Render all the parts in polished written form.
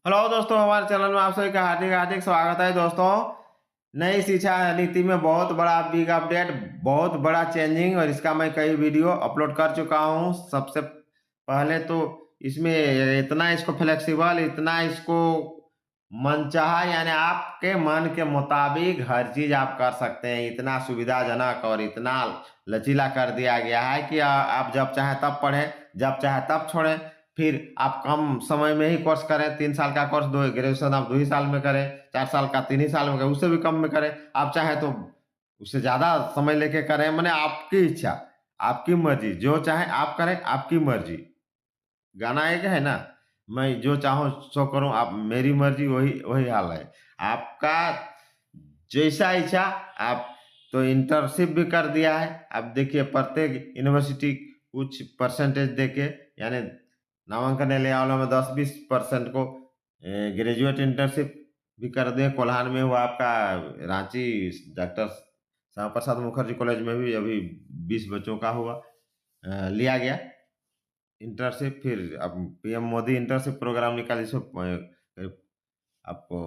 Hello दोस्तों, हमारे channel में आप सभी का हार्दिक हार्दिक स्वागत है दोस्तों। नई शिक्षा नीति में बहुत बड़ा बिग अपडेट, बहुत बड़ा चेंजिंग और इसका मैं कई वीडियो अपलोड कर चुका हूं। सबसे पहले तो इसमें इतना इसको फ्लेक्सिबल, इतना इसको मनचाहा यानी आपके मन के मुताबिक हर चीज आप कर सकते हैं। इतना सुविधाजनक और इतना लचीला कर दिया गया है कि आप जब चाहे तब पढ़ें, जब चाहे तब छोड़ें। फिर आप कम समय में ही कोर्स करें, 3 साल का कोर्स, दो ग्रेजुएशन आप 2 ही साल में करें, 4 साल का 3 ही साल में करें, उससे भी कम में करें। आप चाहे तो उससे ज़्यादा समय लेके करें, माने आपकी इच्छा, आपकी मर्ज़ी, जो चाहे आप करें, आपकी मर्ज़ी। गाना एक है ना, मैं जो चाहूँ सो करूँ, आप मेरी मर्ज़ी वही वही हाल है। आपका जैसा इच्छा आप तो इंटर्नशिप भी कर दिया है। अब देखिए प्रत्येक यूनिवर्सिटी कुछ परसेंटेज देके यानी नामांकन लेने वालों में 10-20% को ग्रेजुएट इंटर्नशिप भी कर दें। कोल्हान में हुआ आपका, रांची डॉक्टर श्यामा प्रसाद मुखर्जी कॉलेज में भी अभी 20 बच्चों का हुआ, लिया गया इंटर्नशिप। फिर अब पीएम मोदी इंटर्नशिप प्रोग्राम निकाली, आपको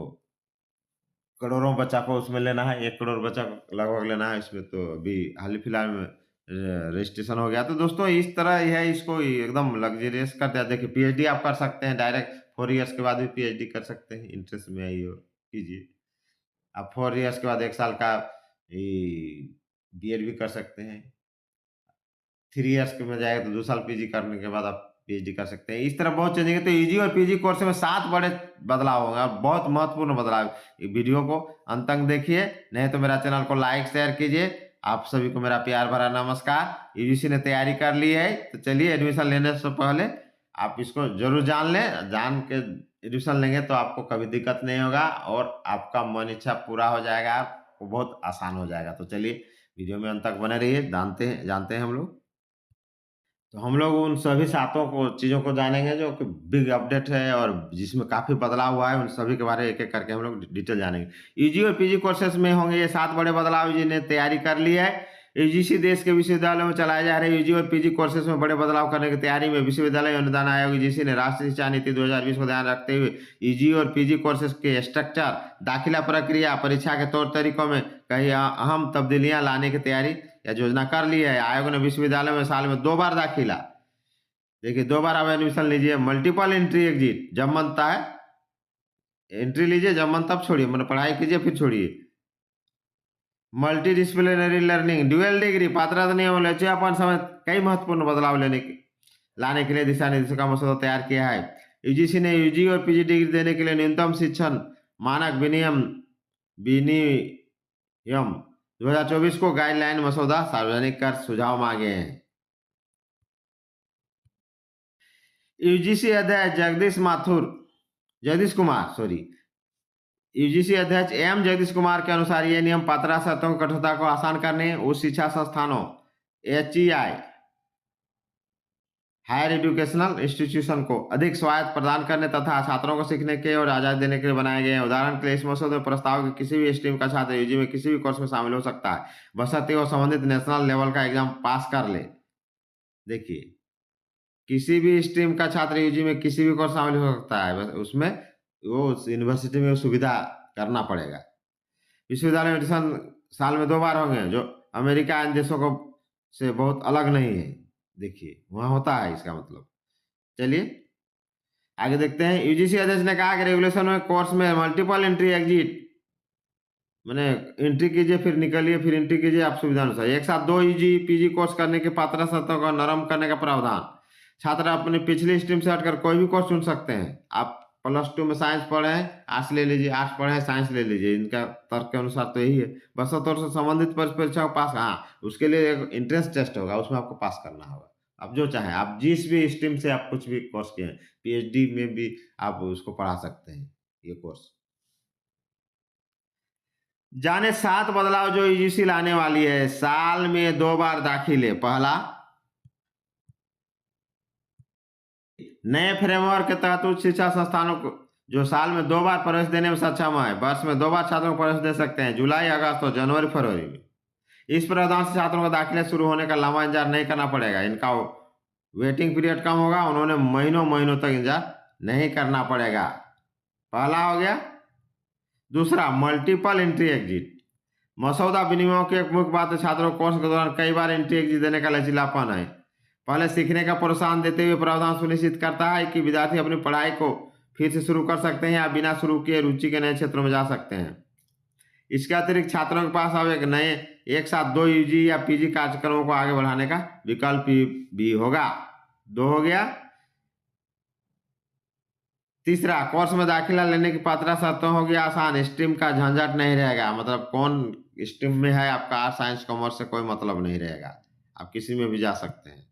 करोड़ों बच्चा को उसमें लेना है, 1 करोड़ बच्चा को लगभग लेना है इसमें। तो अभी हाल ही फिलहाल में रजिस्ट्रेशन हो गया। तो दोस्तों इस तरह है, इसको एकदम लग्ज़रियस कर दिया। देखिए पीएचडी आप कर सकते हैं डायरेक्ट, 4 इयर्स के बाद भी पीएचडी कर सकते हैं, इंटरेस्ट में आई हो कीजिए। आप 4 इयर्स के बाद 1 साल का बीएड भी कर सकते हैं। 3 इयर्स के में जाएगा तो 2 साल पीजी करने के बाद आप पीएचडी कर सकते हैं। इस तरह बहुत चेंजिंग है। तो ईजी और पीजी कोर्स में 7 बड़े बदलाव होंगे और बहुत महत्वपूर्ण बदलाव। ये वीडियो को अंत तक देखिए, नहीं तो मेरा चैनल को लाइक शेयर कीजिए। आप सभी को मेरा प्यार भरा नमस्कार। यूजीसी ने तैयारी कर ली है, तो चलिए एडमिशन लेने से पहले आप इसको ज़रूर जान लें। जान के एडमिशन लेंगे तो आपको कभी दिक्कत नहीं होगा और आपका मन इच्छा पूरा हो जाएगा, आपको बहुत आसान हो जाएगा। तो चलिए वीडियो में अंत तक बने रहिए, जानते हैं हम लोग। तो हम लोग उन सभी सातों को चीज़ों को जानेंगे जो कि बिग अपडेट है और जिसमें काफ़ी बदलाव हुआ है। उन सभी के बारे में एक-एक करके हम लोग डिटेल जानेंगे। यूजी और पीजी कोर्सेज़ में होंगे ये 7 बड़े बदलाव जिन्हें तैयारी कर ली है। यूजीसी देश के विश्वविद्यालयों में चलाए जा रहे यूजी और पीजी कोर्सेज़ में बड़े बदलाव करने की तैयारी में। विश्वविद्यालय अनुदान आयोग यूजीसी ने राष्ट्रीय शिक्षा नीति 2020 को ध्यान रखते हुए यूजी और पीजी कोर्सेज़ के स्ट्रक्चर, दाखिला प्रक्रिया, परीक्षा के तौर तरीकों में कई अहम तब्दीलियाँ लाने की तैयारी या योजना कर ली है। आयोग ने विश्वविद्यालय में साल में 2 बार दाखिला, देखिए 2 बार आप एडमिशन लीजिए। मल्टीपल एंट्री एग्जिट, जब मनता है एंट्री लीजिए, जब मन तब छोड़िए, मतलब पढ़ाई कीजिए फिर छोड़िए। Multi disciplinary learning, dual degree, पात्रता नियम, लचीलापन समेत कई महत्वपूर्ण बदलाव लाने के लिए दिशा निर्देशों का मसौदा तैयार किया है। यूजीसी ने यूजी और पीजी डिग्री देने के लिए न्यूनतम शिक्षण मानक विनियम 2024 को गाइडलाइन मसौदा सार्वजनिक कर सुझाव मांगे हैं। यूजीसी अध्यक्ष जगदीश कुमार यूजीसी अध्यक्ष जगदीश कुमार के अनुसार ये नियम पात्रता शर्तों की कठोरता को आसान करने, उच्च शिक्षा संस्थानों एचईआई हायर एजुकेशनल इंस्टीट्यूशन को अधिक स्वायत्त प्रदान करने तथा छात्रों को सीखने के और आजादी देने के लिए बनाए गए हैं। उदाहरण के लिए इस मसौदे में प्रस्ताव कि किसी भी स्ट्रीम का छात्र यूजी में किसी भी कोर्स में शामिल हो सकता है, बशर्ते वो संबंधित नेशनल लेवल का एग्जाम पास कर ले। देखिए किसी भी स्ट्रीम का छात्र यूजी में किसी भी कोर्स शामिल हो सकता है, बस उसमें वो उस यूनिवर्सिटी में वो सुविधा करना पड़ेगा। विश्वविद्यालय में एडमिशन साल में 2 बार होंगे, जो अमेरिका अन्य देशों को से बहुत अलग नहीं है। देखिए वहाँ होता है, इसका मतलब। चलिए आगे देखते हैं। यूजीसी अध्यक्ष ने कहा कि रेगुलेशन में कोर्स में मल्टीपल एंट्री एग्जिट, मैंने एंट्री कीजिए फिर निकलिए फिर एंट्री कीजिए, आप सुविधा अनुसार एक साथ 2 यूजी पीजी कोर्स करने की पात्रता शर्तों को नरम करने का प्रावधान। छात्र अपनी पिछली स्ट्रीम से हटकर कोई भी कोर्स चुन सकते हैं। आप +2 में साइंस पढ़े हैं, आर्ट्स ले लीजिए, आर्ट्स पढ़े हैं साइंस ले लीजिए। इनका तर्क के अनुसार तो यही है। बशर्ते से संबंधित परीक्षा को पास, हाँ उसके लिए एक एंट्रेंस टेस्ट होगा, उसमें आपको पास करना होगा। आप जो चाहें, आप जिस भी स्ट्रीम से आप कुछ भी कोर्स किए हैं, पीएचडी में भी आप उसको पढ़ा सकते हैं ये कोर्स। जाने 7 बदलाव जो यूजीसी लाने वाली है। साल में 2 बार दाखिले, पहला नए फ्रेमवर्क के तहत उच्च शिक्षा संस्थानों को जो साल में 2 बार प्रवेश देने में सक्षम है, वर्ष में 2 बार छात्रों को प्रवेश दे सकते हैं, जुलाई अगस्त और जनवरी फरवरी में। इस प्रावधान से छात्रों को दाखिले शुरू होने का लंबा इंतजार नहीं करना पड़ेगा। इनका वेटिंग पीरियड कम होगा, उन्होंने महीनों महीनों तक इंतजार नहीं करना पड़ेगा। पहला हो गया। दूसरा, मल्टीपल एंट्री एग्जिट। मसौदा विनिमयों की एक मुख्य बात है छात्रों को कोर्स के दौरान कई बार एंट्री एग्जिट देने का लचीलापन है। पहले सीखने का प्रोत्साहन देते हुए प्रावधान सुनिश्चित करता है कि विद्यार्थी अपनी पढ़ाई को फिर से शुरू कर सकते हैं या बिना शुरू किए रुचि के नए क्षेत्रों में जा सकते हैं। इसके अतिरिक्त छात्रों के पास अब एक साथ 2 यूजी या पीजी कार्यक्रमों को आगे बढ़ाने का विकल्प भी होगा। 2 हो गया। तीसरा, कोर्स में दाखिला लेने की पात्रता शर्तों होगी आसान, स्ट्रीम का झंझट नहीं रहेगा। मतलब कौन स्ट्रीम में है आपका, आर्ट साइंस कॉमर्स से कोई मतलब नहीं रहेगा, आप किसी में भी जा सकते हैं।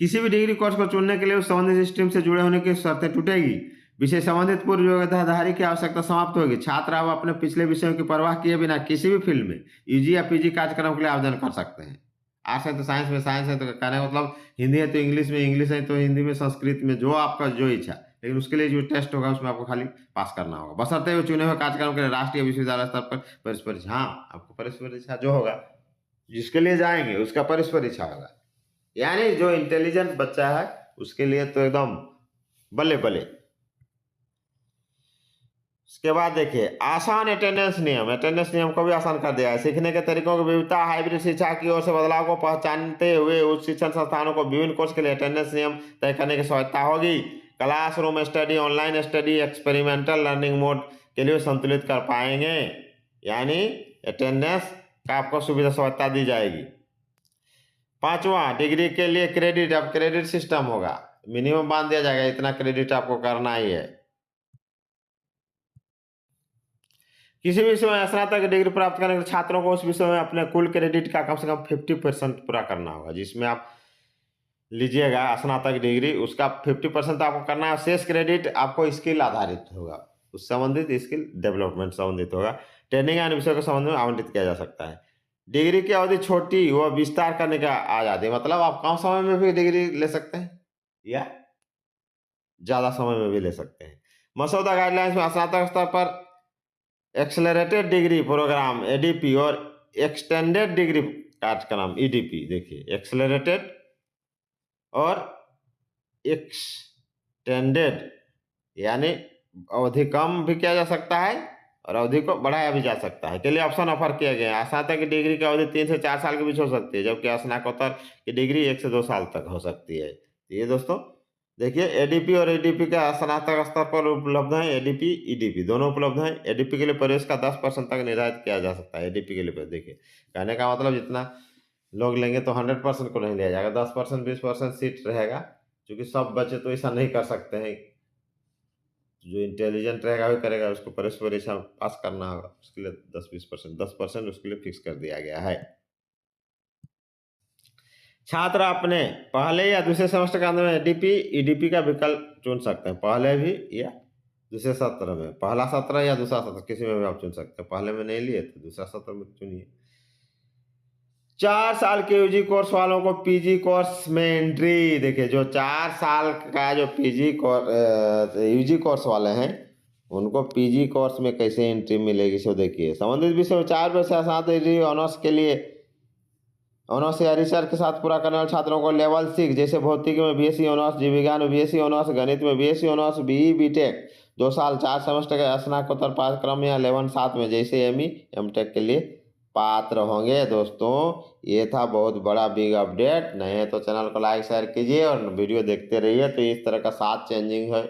किसी भी डिग्री कोर्स को चुनने के लिए उस संबंधित स्ट्रीम से जुड़े होने की शर्तें टूटेगी। विषय संबंधित पूर्व योग्यताधारी की आवश्यकता समाप्त होगी। छात्र अब अपने पिछले विषयों की परवाह किए बिना किसी भी फील्ड में यूजी या पीजी कार्यक्रम के लिए आवेदन कर सकते हैं। आर्ट्स है तो साइंस में, साइंस है तो कहने का मतलब हिंदी है तो इंग्लिश में, इंग्लिश है तो हिंदी में, संस्कृत में, जो आपका जो इच्छा। लेकिन उसके लिए जो टेस्ट होगा उसमें आपको खाली पास करना होगा, बशर्ते वो चुने हुए कार्यक्रम के लिए राष्ट्रीय विश्वविद्यालय स्तर पर प्रवेश परीक्षा। हाँ, आपको प्रवेश परीक्षा जो होगा जिसके लिए जाएंगे उसका प्रवेश परीक्षा होगा। यानी जो इंटेलिजेंट बच्चा है उसके लिए तो एकदम बल्ले बल्ले। उसके बाद देखिए आसान अटेंडेंस नियम। अटेंडेंस नियम को भी आसान कर दिया है। सीखने के तरीकों की विविधता, हाइब्रिड शिक्षा की ओर से बदलाव को पहचानते हुए उच्च शिक्षण संस्थानों को विभिन्न कोर्स के लिए अटेंडेंस नियम तय करने की स्वायत्ता होगी। Classroom study, online study, experimental learning mode के लिए संतुलित कर पाएंगे। यानी अटेंडेंस का आपको सुविधा स्वायत्ता दी जाएगी। 5वां, डिग्री के लिए क्रेडिट। अब क्रेडिट सिस्टम होगा, मिनिमम बांध दिया जाएगा, इतना क्रेडिट आपको करना ही है। किसी भी विषय में स्नातक डिग्री प्राप्त करने के छात्रों को उस विषय में अपने कुल क्रेडिट का कम से कम 50% पूरा करना होगा। जिसमें आप लीजिएगा स्नातक डिग्री, उसका 50% आपको करना है। शेष क्रेडिट आपको स्किल आधारित होगा, उस संबंधित स्किल डेवलपमेंट संबंधित होगा। ट्रेनिंग एंड विषय के संबंध में आवंटित किया जा सकता है। डिग्री की अवधि छोटी व विस्तार करने का आजादी, मतलब आप कम समय में भी डिग्री ले सकते हैं या ज्यादा समय में भी ले सकते हैं। मसौदा गाइडलाइंस में स्नातक स्तर पर एक्सेलरेटेड डिग्री प्रोग्राम एडीपी और एक्सटेंडेड डिग्री कार्यक्रम ईडीपी। देखिए एक्सेलरेटेड और एक्सटेंडेड, यानी अवधि कम भी किया जा सकता है और अवधि को बढ़ाया भी जा सकता है, के लिए ऑप्शन ऑफर किए गए हैं। स्नातक की डिग्री की अवधि 3 से 4 साल के बीच हो सकती है, जबकि स्नातकोत्तर की डिग्री 1 से 2 साल तक हो सकती है। ये दोस्तों देखिए एडीपी और ईडीपी का स्नातक स्तर पर उपलब्ध है। एडीपी ईडीपी दोनों उपलब्ध हैं। एडीपी के लिए प्रवेश का 10% तक निर्धारित किया जा सकता है। एडीपी के लिए देखिए कहने का मतलब जितना लोग लेंगे तो 100% को नहीं लिया जाएगा, 10% 20% सीट रहेगा, क्योंकि सब बच्चे तो ऐसा नहीं कर सकते हैं। जो इंटेलिजेंट रहेगा वही करेगा, उसको प्रवेश परीक्षा पास करना होगा, उसके लिए 10% उसके लिए फिक्स कर दिया गया है। छात्र अपने पहले या दूसरे सेमेस्टर के अंत में एडीपी ईडीपी का विकल्प चुन सकते हैं। पहले भी या दूसरे सत्र में, पहला सत्र या दूसरा सत्र किसी में भी आप चुन सकते हैं। पहले में नहीं लिए तो दूसरा सत्र में चुनिए। 4 साल के यूजी कोर्स वालों को पीजी कोर्स में एंट्री। देखिए जो 4 साल का जो यूजी कोर्स वाले हैं उनको पीजी कोर्स में कैसे एंट्री मिलेगी सो देखिए। संबंधित विषय 4 वर्ष ऑनर्स के लिए ऑनर्स या रिसर्च के साथ पूरा करने वाले छात्रों को लेवल 6 जैसे भौतिकी में बीएससी ऑनर्स, जीव विज्ञान में बीएससी ऑनर्स, गणित में बीएससी ऑनर्स, बीई बीटेक 2 साल 4 सेमेस्टर के स्नातकोत्तर पाठ्यक्रम या 11/7 में जैसे एमई एमटेक के लिए पात्र होंगे। दोस्तों ये था बहुत बड़ा बिग अपडेट। नहीं है तो चैनल को लाइक शेयर कीजिए और वीडियो देखते रहिए। तो इस तरह का 7 चेंजिंग है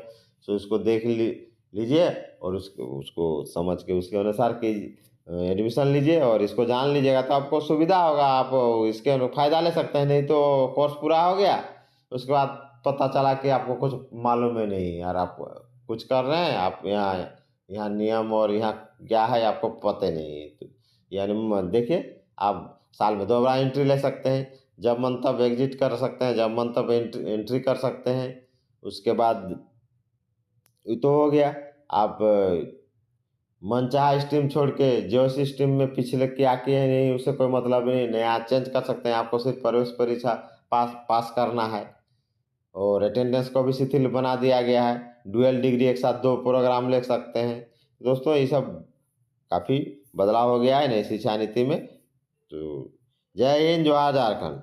तो उसको देख लीजिए और उसको समझ के उसके अनुसार कीजिए, एडमिशन लीजिए और इसको जान लीजिएगा तो आपको सुविधा होगा, आप इसके फ़ायदा ले सकते हैं। नहीं तो कोर्स पूरा हो गया उसके बाद पता चला कि आपको कुछ मालूम ही नहीं यार, आप कुछ कर रहे हैं, आप यहाँ नियम और यहाँ क्या है आपको पता नहीं है। तो यानी देखिए आप साल में 2 बार एंट्री ले सकते हैं, जब मन तब एग्जिट कर सकते हैं, जब मन तब एंट्री कर सकते हैं। उसके बाद ये तो हो गया, आप मनचाहा स्ट्रीम छोड़ के जो उस स्ट्रीम में पिछले क्या किए नहीं उससे कोई मतलब नहीं, नया चेंज कर सकते हैं। आपको सिर्फ प्रवेश परीक्षा पास करना है और अटेंडेंस को भी शिथिल बना दिया गया है। डुअल डिग्री एक साथ 2 प्रोग्राम ले सकते हैं। दोस्तों ये सब काफ़ी बदलाव हो गया है नई शिक्षा नीति में। तो जय हिंद, जवाहर झारखंड।